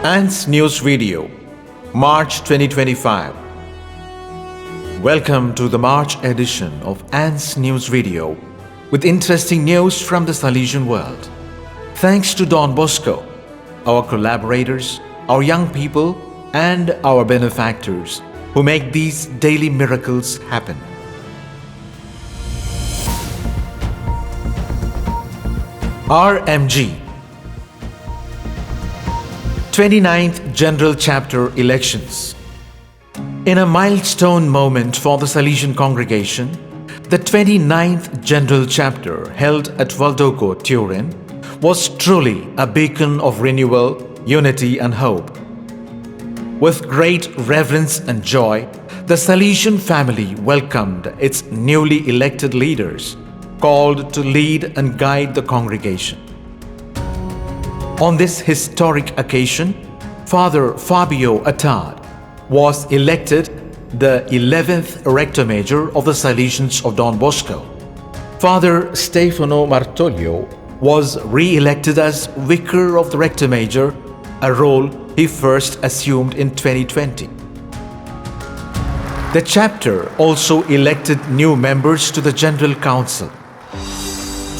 Ants News Video, March 2025. Welcome to the March edition of Ants News Video with interesting news from the Salesian world. Thanks to Don Bosco, our collaborators, our young people, and our benefactors who make these daily miracles happen. RMG 29th General Chapter Elections. In a milestone moment for the Salesian congregation, the 29th General Chapter held at Valdoco, Turin, was truly a beacon of renewal, unity and hope. With great reverence and joy, the Salesian family welcomed its newly elected leaders, called to lead and guide the congregation. On this historic occasion, Father Fabio Attard was elected the 11th Rector Major of the Salesians of Don Bosco. Father Stefano Martoglio was re-elected as Vicar of the Rector Major, a role he first assumed in 2020. The chapter also elected new members to the General Council.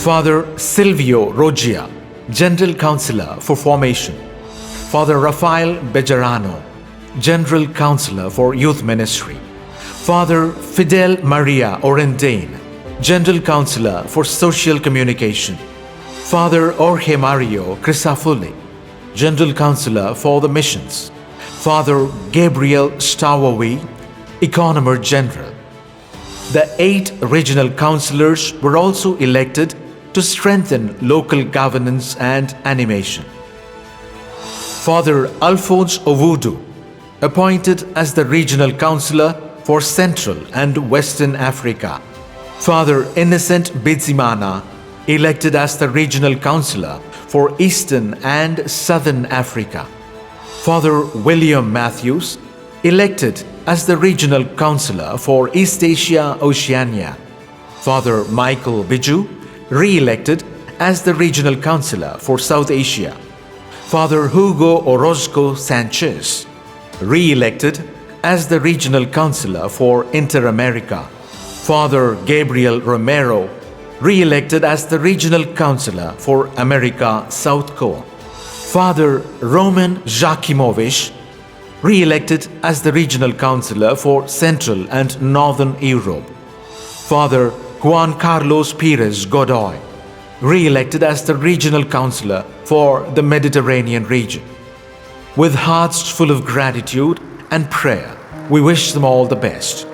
Father Silvio Roggia, General Councillor for Formation, Father Rafael Bejarano, General Councillor for Youth Ministry, Father Fidel Maria Orendane, General Councillor for Social Communication, Father Jorge Mario Crisafulli, General Councillor for the Missions, Father Gabriel Stawowi, Economer General. The 8 regional councillors were also elected to strengthen local governance and animation. Father Alphonse Ovudu, appointed as the Regional Councillor for Central and Western Africa. Father Innocent Bizimana, elected as the Regional Councillor for Eastern and Southern Africa. Father William Matthews, elected as the Regional Councillor for East Asia Oceania. Father Michael Biju, re-elected as the Regional Councillor for South Asia. Father Hugo Orozco Sanchez, re-elected as the Regional Councillor for Interamerica. Father Gabriel Romero, re-elected as the Regional Councillor for America South Core. Father Roman Jakimovic, re-elected as the Regional Councillor for Central and Northern Europe. Father Juan Carlos Perez Godoy, re-elected as the Regional Councillor for the Mediterranean region. With hearts full of gratitude and prayer, we wish them all the best.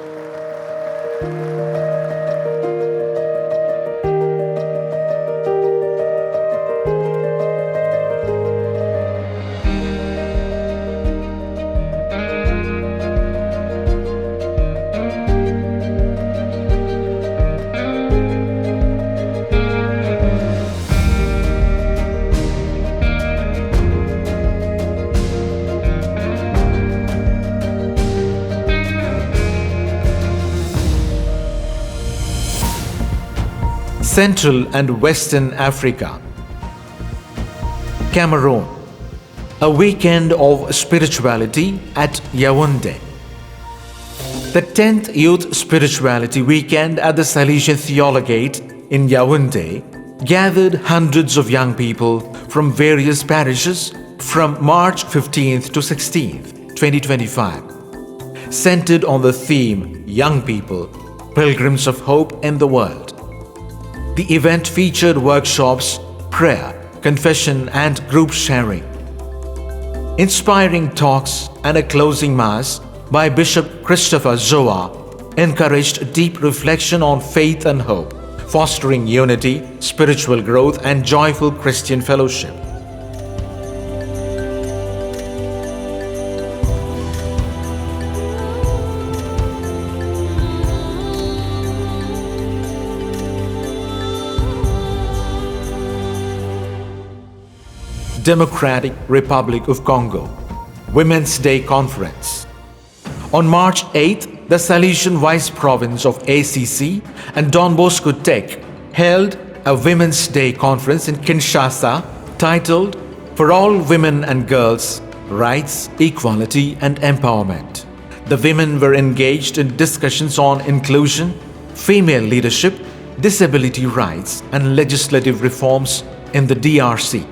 Central and Western Africa. Cameroon. A weekend of spirituality at Yaoundé. The 10th Youth Spirituality Weekend at the Salesian Theologate in Yaoundé gathered hundreds of young people from various parishes from March 15th to 16th, 2025, centered on the theme Young People, Pilgrims of Hope in the World. The event featured workshops, prayer, confession, and group sharing. Inspiring talks and a closing mass by Bishop Christopher Zoa encouraged deep reflection on faith and hope, fostering unity, spiritual growth, and joyful Christian fellowship. Democratic Republic of Congo, Women's Day Conference. On March 8th, the Salesian Vice Province of ACC and Don Bosco Tech held a Women's Day Conference in Kinshasa titled "For All Women and Girls, rights, equality, and empowerment. The women were engaged in discussions on inclusion, female leadership, disability rights, and legislative reforms in the DRC.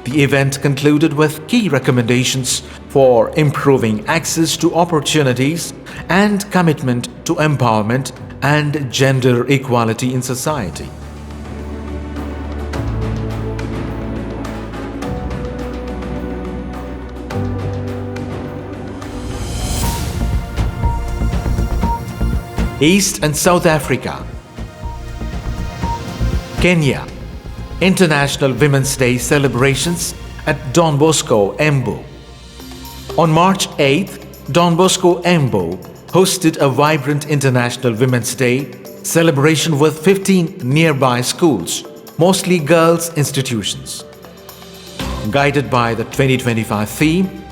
The event concluded with key recommendations for improving access to opportunities and commitment to empowerment and gender equality in society. East and South Africa. Kenya. International Women's Day celebrations at Don Bosco, Embu. On March 8th, Don Bosco, Embu hosted a vibrant International Women's Day celebration with 15 nearby schools, mostly girls' institutions. Guided by the 2025 theme,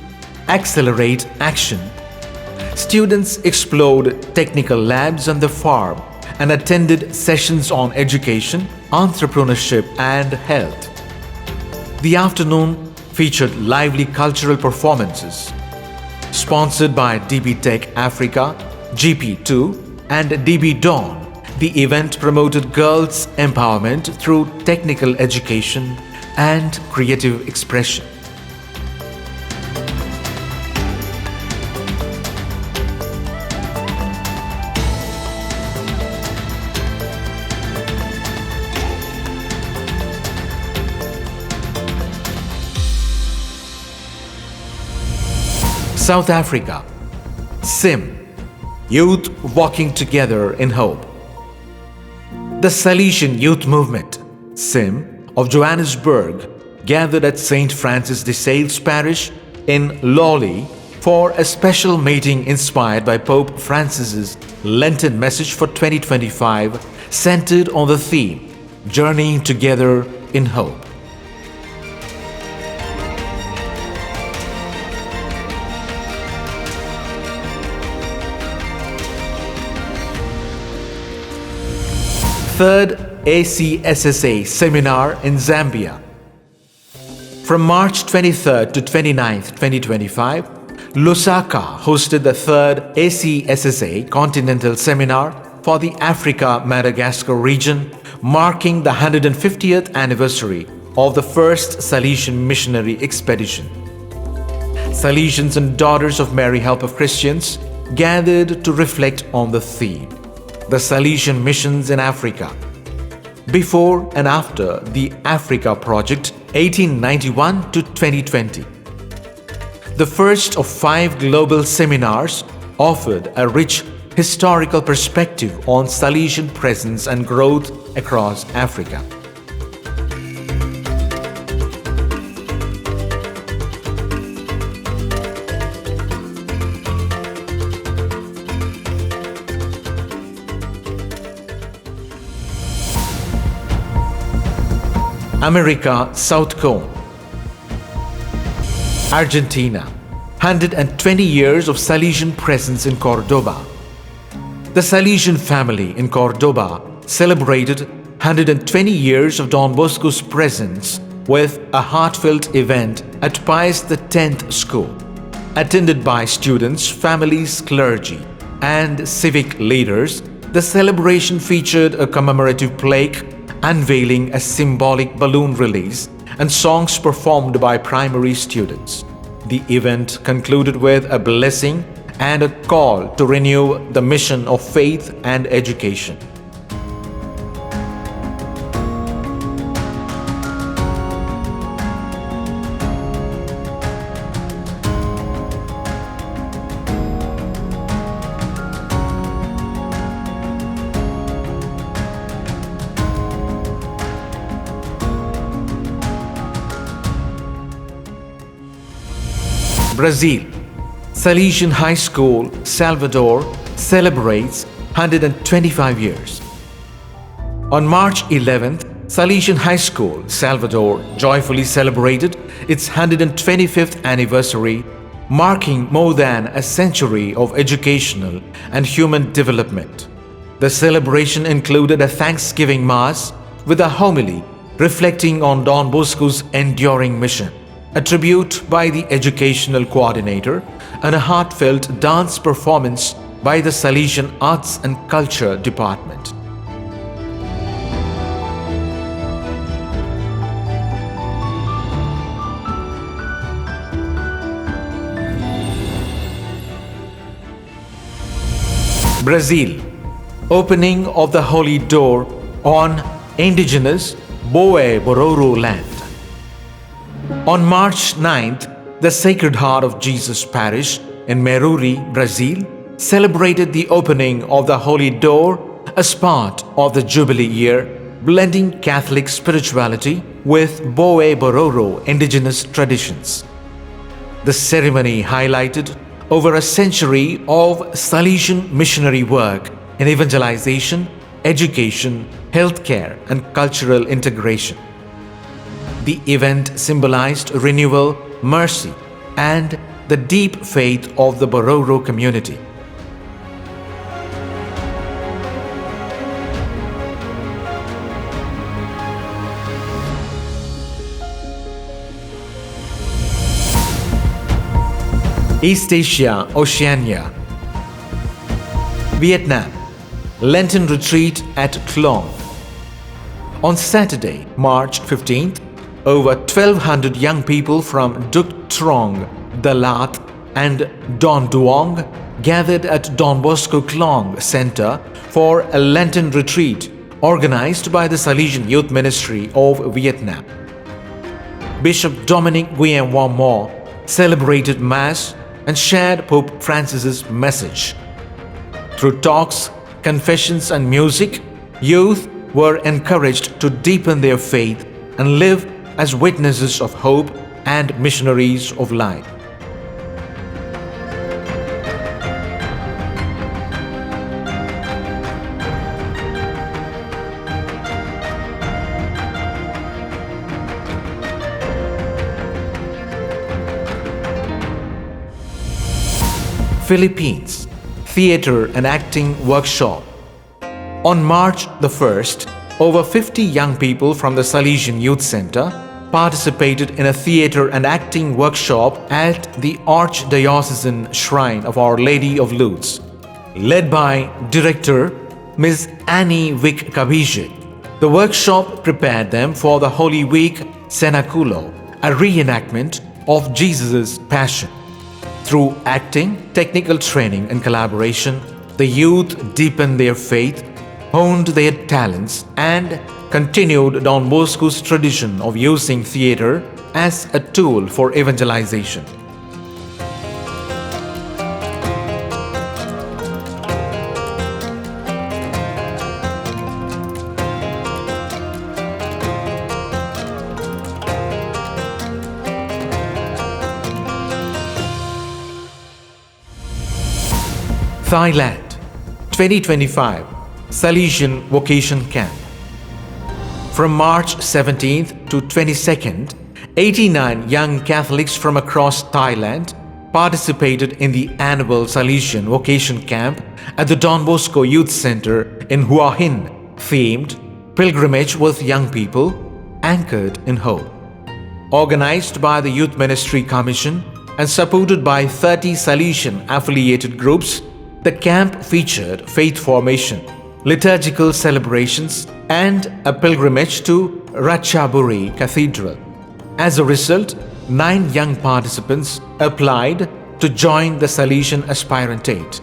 Accelerate Action, students explored technical labs on the farm and attended sessions on education, entrepreneurship, and health. The afternoon featured lively cultural performances. Sponsored by DB Tech Africa, GP2, and DB Dawn, the event promoted girls' empowerment through technical education and creative expression. South Africa. SIM, Youth Walking Together in Hope. The Salesian Youth Movement, SIM, of Johannesburg gathered at St. Francis de Sales Parish in Lawley for a special meeting inspired by Pope Francis's Lenten message for 2025 centered on the theme, Journeying Together in Hope. Third ACSSA Seminar in Zambia. From March 23rd to 29th, 2025, Lusaka hosted the third ACSSA Continental Seminar for the Africa-Madagascar region, marking the 150th anniversary of the first Salesian missionary expedition. Salesians and Daughters of Mary Help of Christians gathered to reflect on the theme, the Salesian missions in Africa, before and after the Africa Project 1891 to 2020. The first of 5 global seminars offered a rich historical perspective on Salesian presence and growth across Africa. America South Cone. Argentina, 120 years of Salesian presence in Cordoba. The Salesian family in Cordoba celebrated 120 years of Don Bosco's presence with a heartfelt event at Pius X School, attended by students, families, clergy, and civic leaders. The celebration featured a commemorative plaque unveiling a symbolic balloon release and songs performed by primary students. The event concluded with a blessing and a call to renew the mission of faith and education. Brazil, Salesian High School, Salvador, celebrates 125 years. On March 11th, Salesian High School, Salvador, joyfully celebrated its 125th anniversary, marking more than a century of educational and human development. The celebration included a Thanksgiving Mass with a homily reflecting on Don Bosco's enduring mission, a tribute by the educational coordinator, and a heartfelt dance performance by the Salesian Arts and Culture Department. Brazil. Opening of the Holy Door on indigenous Boé Bororo land. On March 9th, the Sacred Heart of Jesus Parish in Meruri, Brazil, celebrated the opening of the Holy Door as part of the Jubilee year, blending Catholic spirituality with Boé Bororo indigenous traditions. The ceremony highlighted over a century of Salesian missionary work in evangelization, education, healthcare, and cultural integration. The event symbolized renewal, mercy, and the deep faith of the Bororo community. East Asia, Oceania. Vietnam. Lenten retreat at Clong. On Saturday, March 15th, over 1,200 young people from Duc Trong, Dalat, and Don Duong gathered at Don Bosco Clong Center for a Lenten retreat organized by the Salesian Youth Ministry of Vietnam. Bishop Dominic Nguyen Van Mo celebrated Mass and shared Pope Francis's message. Through talks, confessions, and music, youth were encouraged to deepen their faith and live as witnesses of hope and missionaries of light. Philippines. Theatre and Acting Workshop. On March the 1st, over 50 young people from the Salesian Youth Center participated in a theatre and acting workshop at the Archdiocesan Shrine of Our Lady of Lourdes. Led by Director Ms. Annie Vic Kabije, the workshop prepared them for the Holy Week Cenaculo, a reenactment of Jesus' Passion. Through acting, technical training, and collaboration, the youth deepened their faith, honed their talents, and continued Don Bosco's tradition of using theatre as a tool for evangelization. Thailand, 2025 Salesian Vocation Camp. From March 17th to 22nd, 89 young Catholics from across Thailand participated in the annual Salesian Vocation Camp at the Don Bosco Youth Center in Hua Hin, themed Pilgrimage with Young People, Anchored in Hope. Organized by the Youth Ministry Commission and supported by 30 Salesian affiliated groups, the camp featured faith formation, liturgical celebrations, and a pilgrimage to Ratchaburi Cathedral. As a result, 9 young participants applied to join the Salesian Aspirantate.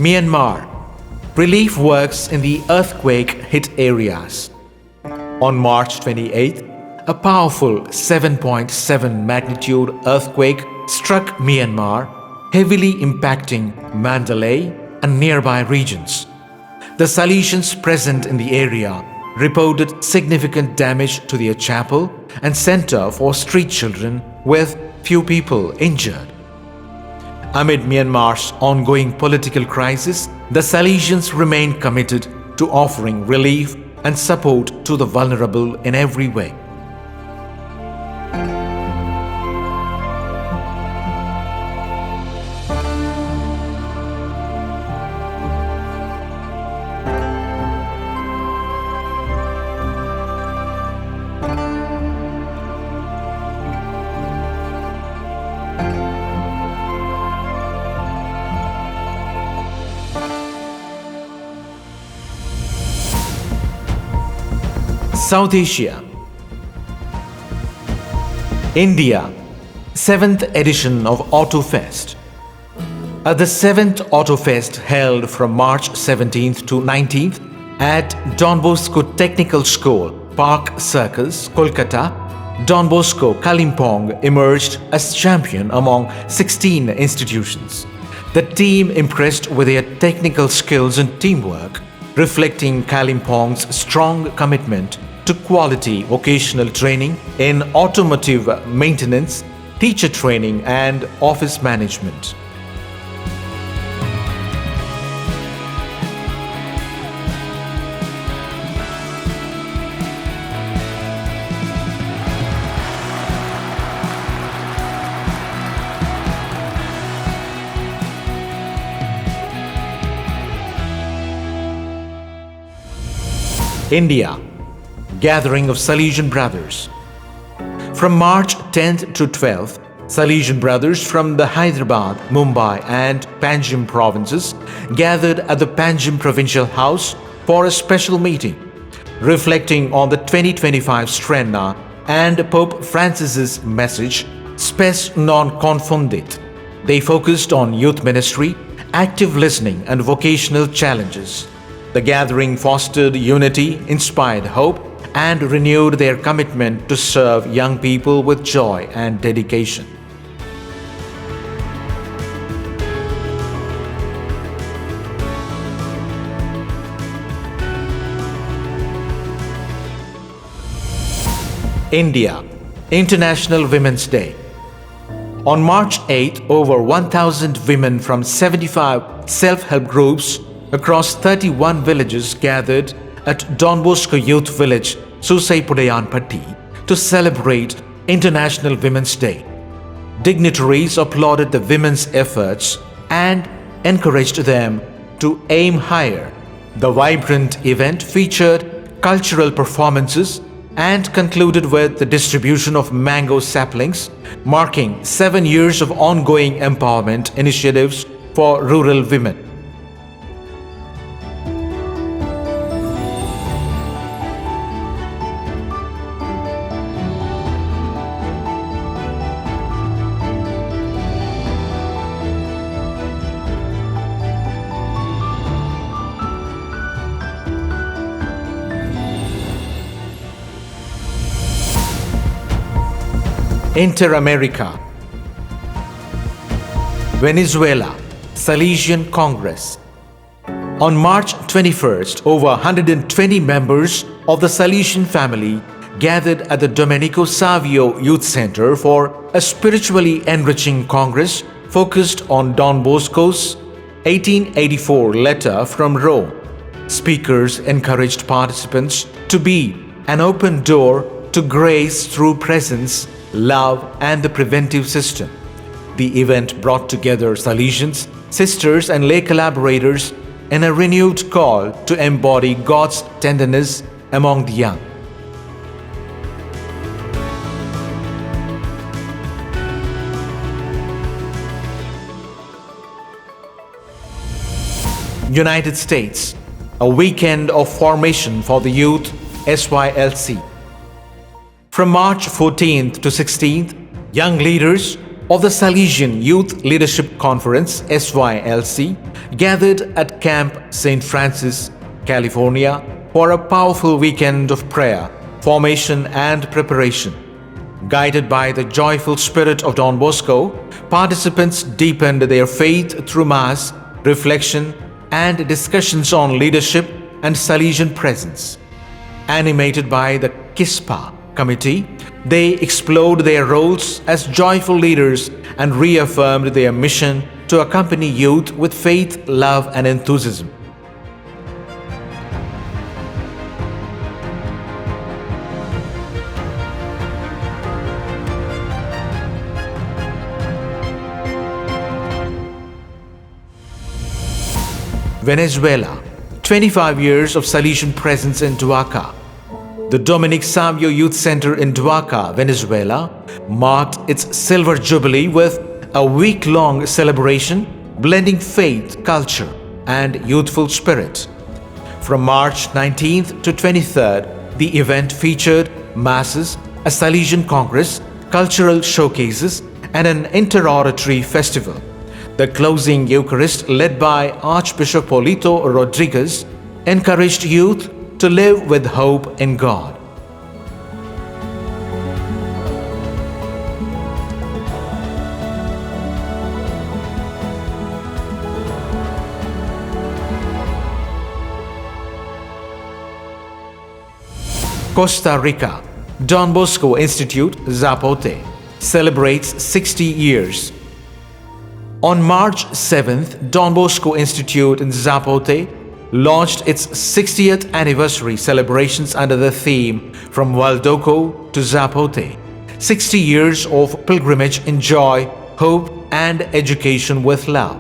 Myanmar. Relief works in the earthquake-hit areas. On March 28th, a powerful 7.7 magnitude earthquake struck Myanmar, heavily impacting Mandalay and nearby regions. The Salesians present in the area reported significant damage to their chapel and center for street children, with few people injured. Amid Myanmar's ongoing political crisis, the Salesians remain committed to offering relief and support to the vulnerable in every way. South Asia. India, 7th edition of Auto Fest. At the 7th Auto Fest held from March 17th to 19th at Don Bosco Technical School, Park Circus, Kolkata, Don Bosco Kalimpong emerged as champion among 16 institutions. The team impressed with their technical skills and teamwork, reflecting Kalimpong's strong commitment to quality vocational training in automotive maintenance, teacher training, and office management. India, gathering of Salesian brothers. From March 10th to 12th, Salesian brothers from the Hyderabad, Mumbai and Panjim provinces gathered at the Panjim Provincial House for a special meeting, reflecting on the 2025 Strenna and Pope Francis's message, Spes non confundit. They focused on youth ministry, active listening and vocational challenges. The gathering fostered unity, inspired hope, and renewed their commitment to serve young people with joy and dedication. India, International Women's Day. On March 8, over 1,000 women from 75 self-help groups across 31 villages gathered at Don Bosco Youth Village, Susaipudayanpatti, to celebrate International Women's Day. Dignitaries applauded the women's efforts and encouraged them to aim higher. The vibrant event featured cultural performances and concluded with the distribution of mango saplings, marking 7 years of ongoing empowerment initiatives for rural women. Interamerica. Venezuela, Salesian Congress. On March 21st, over 120 members of the Salesian family gathered at the Domenico Savio Youth Center for a spiritually enriching congress focused on Don Bosco's 1884 letter from Rome. Speakers encouraged participants to be an open door to grace through presence, love, and the preventive system. The event brought together Salesians, sisters, and lay collaborators in a renewed call to embody God's tenderness among the young. United States, a weekend of formation for the youth, SYLC. From March 14th to 16th, young leaders of the Salesian Youth Leadership Conference, SYLC, gathered at Camp St. Francis, California, for a powerful weekend of prayer, formation, and preparation. Guided by the joyful spirit of Don Bosco, participants deepened their faith through Mass, reflection, and discussions on leadership and Salesian presence. Animated by the KISPA committee, they explored their roles as joyful leaders and reaffirmed their mission to accompany youth with faith, love, and enthusiasm. Venezuela, 25 years of Salesian presence in Duaca. The Dominic Savio Youth Center in Duaca, Venezuela, marked its Silver Jubilee with a week-long celebration blending faith, culture, and youthful spirit. From March 19th to 23rd, the event featured masses, a Salesian Congress, cultural showcases, and an interoratory festival. The closing Eucharist, led by Archbishop Polito Rodriguez, encouraged youth to live with hope in God. Costa Rica, Don Bosco Institute, Zapote, celebrates 60 years. On March 7th, Don Bosco Institute in Zapote launched its 60th anniversary celebrations under the theme From Valdoco to Zapote, 60 years of pilgrimage in joy, hope, and education with love.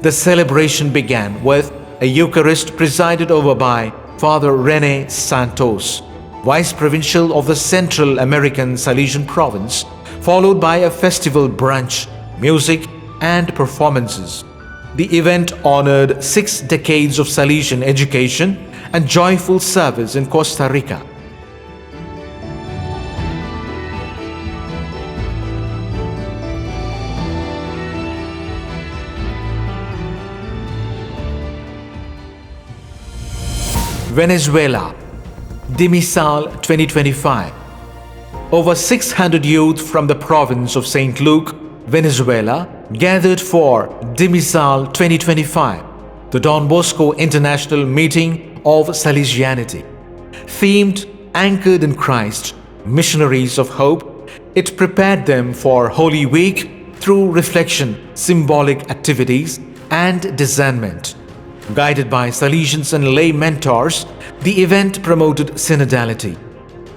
The celebration began with a Eucharist presided over by Father Rene Santos, Vice Provincial of the Central American Salesian Province, followed by a festival brunch, music, and performances. The event honored 6 decades of Salesian education and joyful service in Costa Rica. Venezuela, Dimisal 2025. Over 600 youth from the province of St. Luke, Venezuela, gathered for Dimisal 2025, the Don Bosco International Meeting of Salesianity. Themed Anchored in Christ, Missionaries of Hope, it prepared them for Holy Week through reflection, symbolic activities, and discernment. Guided by Salesians and lay mentors, the event promoted synodality.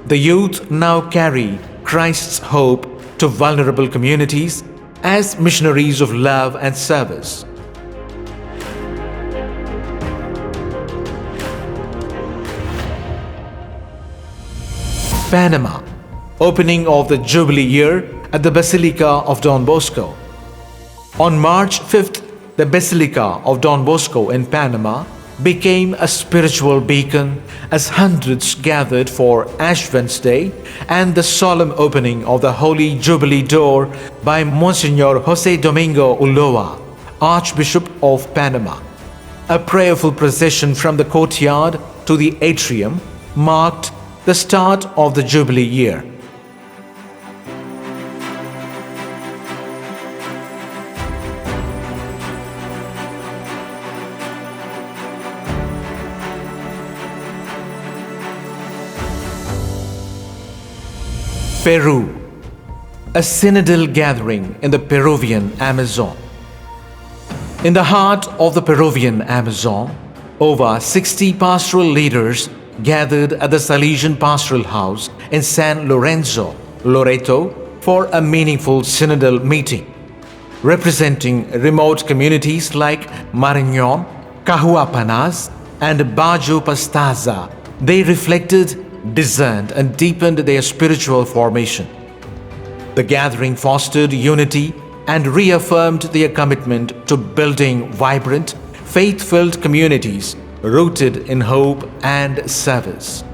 The youth now carry Christ's hope to vulnerable communities as missionaries of love and service. Panama, opening of the Jubilee year at the Basilica of Don Bosco. On March 5th, the Basilica of Don Bosco in Panama became a spiritual beacon as hundreds gathered for Ash Wednesday and the solemn opening of the Holy Jubilee door by Monsignor Jose Domingo Ulloa, Archbishop of Panama. A prayerful procession from the courtyard to the atrium marked the start of the Jubilee year. Peru, a synodal gathering in the Peruvian Amazon. In the heart of the Peruvian Amazon, over 60 pastoral leaders gathered at the Salesian Pastoral House in San Lorenzo, Loreto, for a meaningful synodal meeting. Representing remote communities like Marañón, Cahuapanas, and Bajo Pastaza, they reflected, discerned, and deepened their spiritual formation. The gathering fostered unity and reaffirmed their commitment to building vibrant, faith-filled communities rooted in hope and service.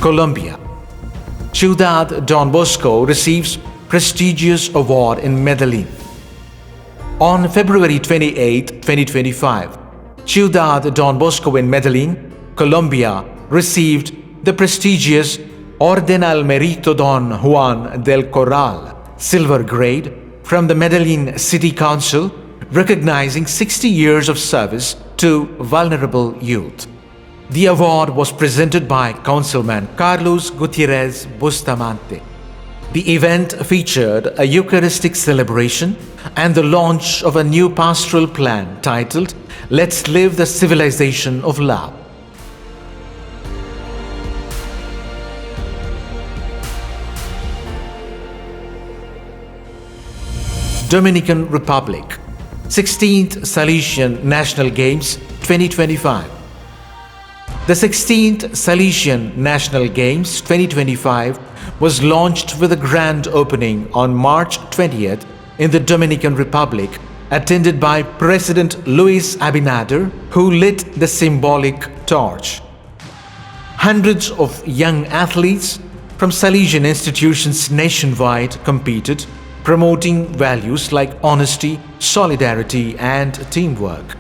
Colombia, Ciudad Don Bosco receives prestigious award in Medellin. On February 28, 2025, Ciudad Don Bosco in Medellin, Colombia, received the prestigious Orden al Mérito Don Juan del Corral Silver Grade from the Medellin City Council recognizing 60 years of service to vulnerable youth. The award was presented by Councilman Carlos Gutierrez Bustamante. The event featured a Eucharistic celebration and the launch of a new pastoral plan titled "Let's Live the Civilization of Love." Dominican Republic, 16th Salesian National Games 2025. The 16th Salesian National Games 2025 was launched with a grand opening on March 20th in the Dominican Republic, attended by President Luis Abinader, who lit the symbolic torch. Hundreds of young athletes from Salesian institutions nationwide competed, promoting values like honesty, solidarity, and teamwork.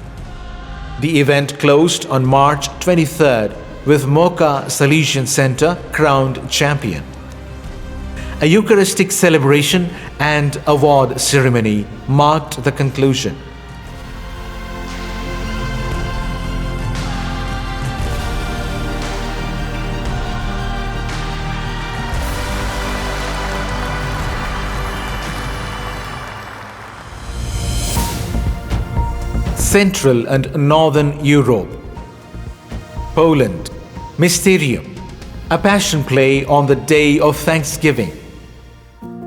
The event closed on March 23rd with Mocha Salesian Center crowned champion. A Eucharistic celebration and award ceremony marked the conclusion. Central and Northern Europe. Poland, Mysterium, a passion play on the day of Thanksgiving.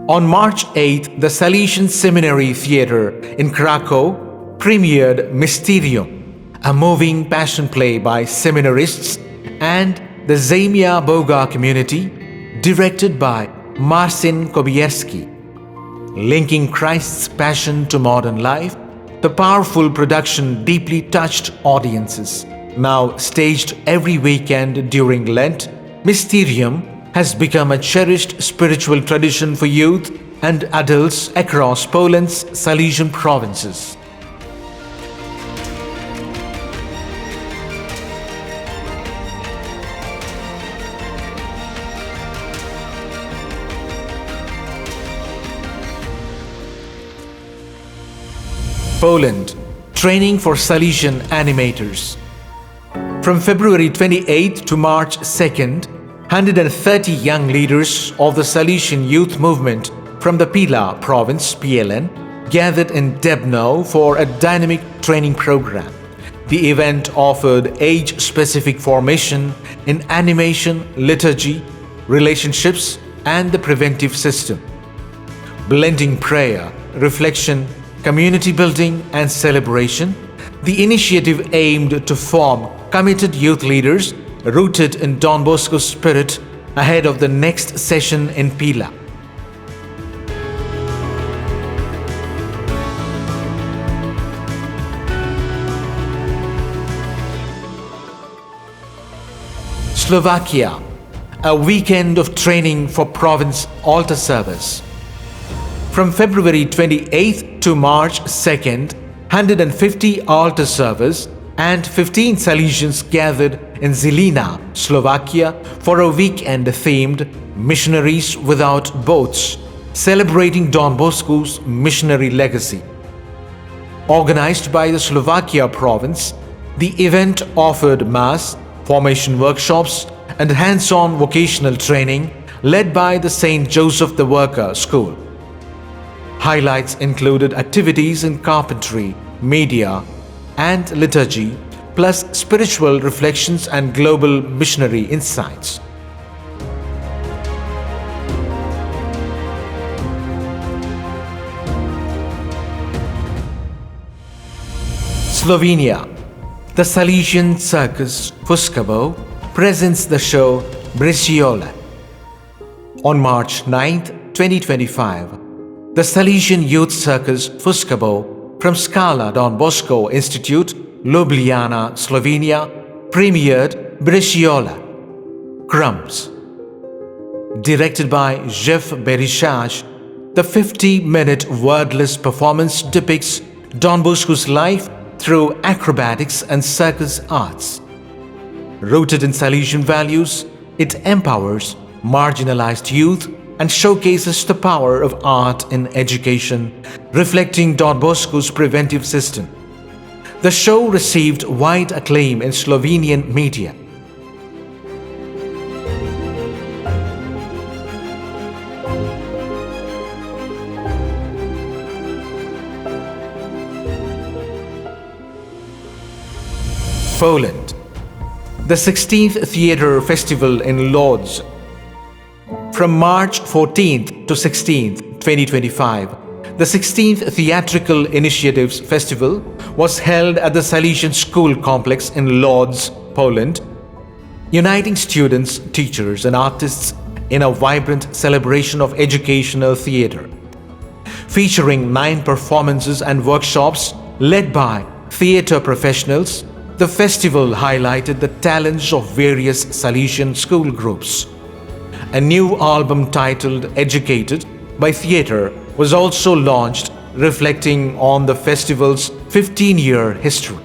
On March 8th, the Salesian Seminary Theatre in Krakow premiered Mysterium, a moving passion play by seminarists and the Zambia Boga community, directed by Marcin Kobierski. Linking Christ's passion to modern life, the powerful production deeply touched audiences. Now staged every weekend during Lent, Mysterium has become a cherished spiritual tradition for youth and adults across Poland's Salesian provinces. Poland, training for Salesian animators. From February 28 to March 2nd, 130 young leaders of the Salesian youth movement from the Pila province, PLN, gathered in Debno for a dynamic training program. The event offered age-specific formation in animation, liturgy, relationships, and the preventive system. Blending prayer, reflection, community building, and celebration, the initiative aimed to form committed youth leaders rooted in Don Bosco's spirit ahead of the next session in Pila. Slovakia, a weekend of training for province altar servers. From February 28th to March 2nd, 150 altar servers and 15 Salesians gathered in Žilina, Slovakia for a weekend themed Missionaries Without Boats, celebrating Don Bosco's missionary legacy. Organized by the Slovakia province, the event offered mass, formation workshops, and hands-on vocational training led by the St. Joseph the Worker School. Highlights included activities in carpentry, media, and liturgy, plus spiritual reflections and global missionary insights. Slovenia, the Salesian circus Fuskavo presents the show Breciola. On March 9th, 2025, the Salesian Youth Circus Fuskabo from Scala Don Bosco Institute, Ljubljana, Slovenia, premiered Breciola, Crumbs. Directed by Jeff Berishaj, the 50-minute wordless performance depicts Don Bosco's life through acrobatics and circus arts. Rooted in Salesian values, it empowers marginalized youth and showcases the power of art in education, reflecting Don Bosco's preventive system. The show received wide acclaim in Slovenian media. Poland. The 16th Theatre Festival in Lodz. From March 14th to 16th, 2025, the 16th Theatrical Initiatives Festival was held at the Salesian School Complex in Lodz, Poland, uniting students, teachers and artists in a vibrant celebration of educational theatre. Featuring 9 performances and workshops led by theatre professionals, the festival highlighted the talents of various Salesian school groups. A new album titled Educated by Theatre was also launched, reflecting on the festival's 15-year history.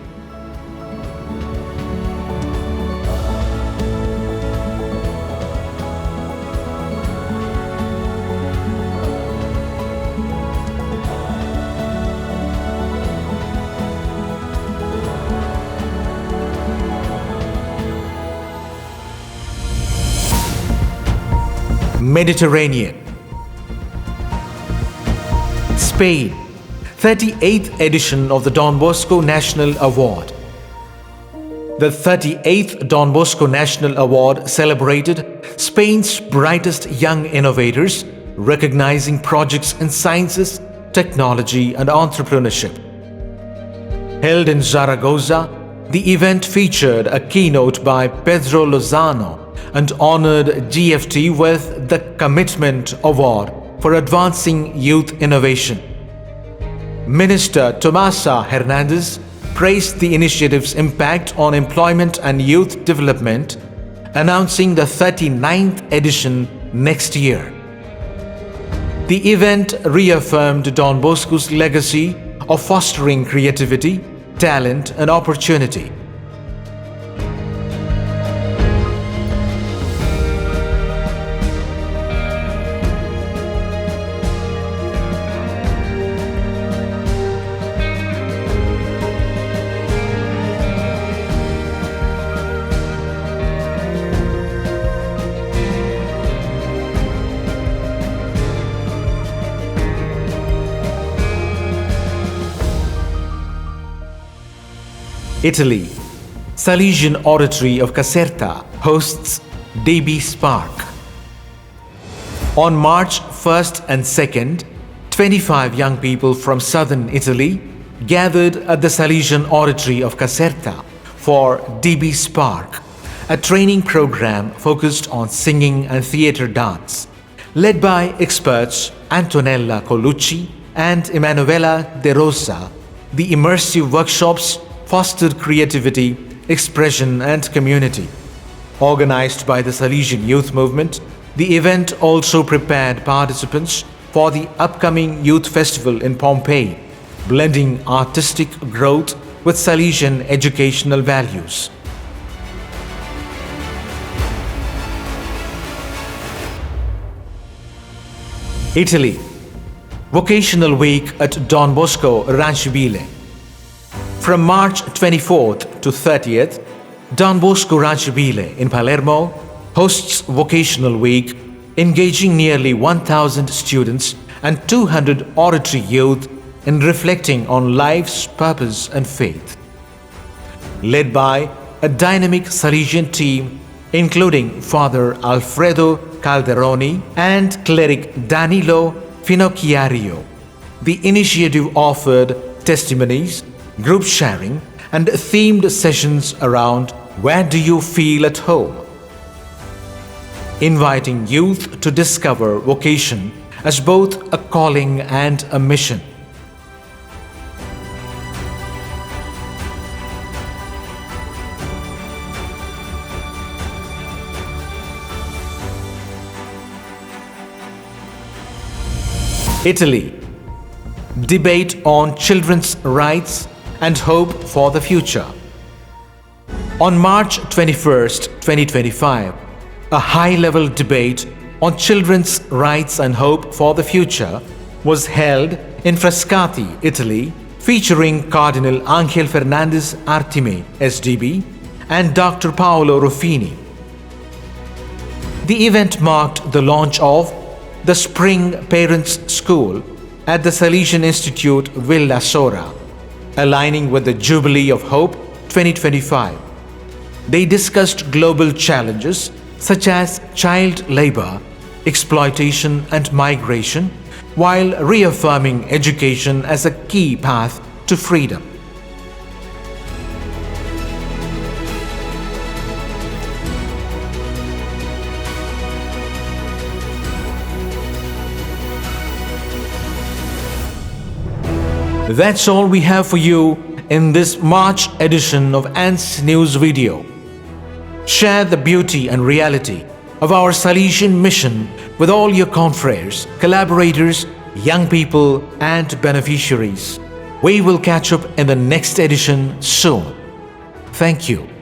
Mediterranean. Spain, 38th edition of the Don Bosco National Award. The 38th Don Bosco National Award celebrated Spain's brightest young innovators, recognizing projects in sciences, technology and entrepreneurship. Held in Zaragoza, the event featured a keynote by Pedro Lozano and honored GFT with the Commitment Award for advancing youth innovation. Minister Tomasa Hernandez praised the initiative's impact on employment and youth development, announcing the 39th edition next year. The event reaffirmed Don Bosco's legacy of fostering creativity, talent and opportunity. Italy. Salesian Oratory of Caserta hosts DB Spark. On March 1st and 2nd, 25 young people from southern Italy gathered at the Salesian Oratory of Caserta for DB Spark, a training program focused on singing and theatre dance. Led by experts Antonella Colucci and Emanuela De Rosa, the immersive workshops fostered creativity, expression and community. Organized by the Salesian Youth Movement, the event also prepared participants for the upcoming Youth Festival in Pompeii, blending artistic growth with Salesian educational values. Italy. Vocational Week at Don Bosco Rancibile. From March 24th to 30th, Don Bosco Rancibile in Palermo hosts Vocational Week, engaging nearly 1,000 students and 200 oratory youth in reflecting on life's purpose and faith. Led by a dynamic Salesian team including Father Alfredo Calderoni and cleric Danilo Finocchiario, the initiative offered testimonies, group sharing and themed sessions around Where Do You Feel at Home? Inviting youth to discover vocation as both a calling and a mission. Italy. Debate on children's rights and hope for the future. On March 21st, 2025, a high-level debate on children's rights and hope for the future was held in Frascati, Italy, featuring Cardinal Angel Fernandez Artime, SDB, and Dr. Paolo Ruffini. The event marked the launch of the Spring Parents School at the Salesian Institute Villa Sora, aligning with the Jubilee of Hope 2025. They discussed global challenges such as child labor, exploitation, and migration, while reaffirming education as a key path to freedom. That's all we have for you in this March edition of Ants News Video. Share the beauty and reality of our Salesian mission with all your confreres, collaborators, young people, and beneficiaries. We will catch up in the next edition soon. Thank you.